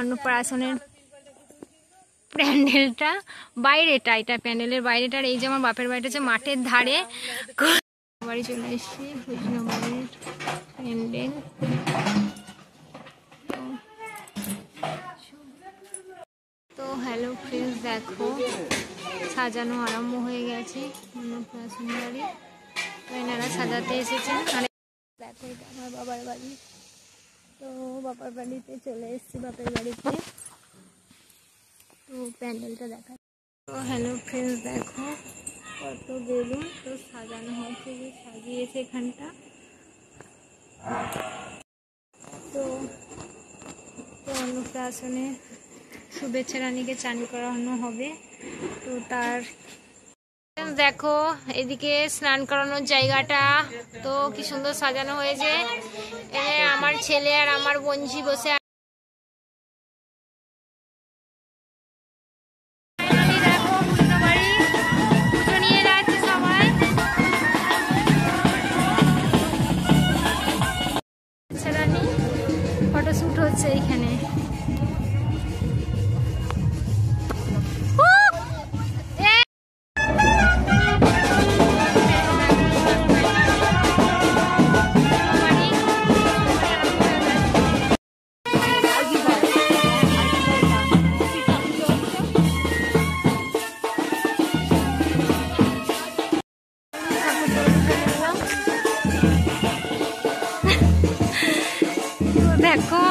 অন্নপ্রাশনের প্যান্ডেলটা বাইরেটা, এটা প্যান্ডেলের বাইরেটার। এই যে আমার বাপের বাড়িটা হচ্ছে মাঠের ধারে। বাড়ি চলে এসেছি, বৈষ্ণবের প্যান্ডেল। তো হ্যালো ফ্রেন্ডস, দেখো সাজানো আরম্ভ হয়ে গেছে অন্নপ্রাশন বাড়ি। তো এনারা সাজাতে এসেছেন। দেখো এটা আমার বাবার বাড়ি। তো বাবার বাড়িতে চলে এসেছি, বাপের বাড়িতে। তো প্যান্ডেলটা দেখা। তো হ্যালো ফ্রেন্ডস, দেখো কত বেলুন তো সাজানো হচ্ছে, যে সাজিয়েছে এখানটা। তো অন্নপ্রাশনে শুভেচ্ছা রানীকে চান করানো হবে। তো তার দেখো এদিকে স্নান করানোর জায়গাটা তো কি সুন্দর সাজানো হয়েছে। আমার ছেলে আর আমার বোনঝি বসে ফটোশুট হচ্ছে এইখানে। দেখো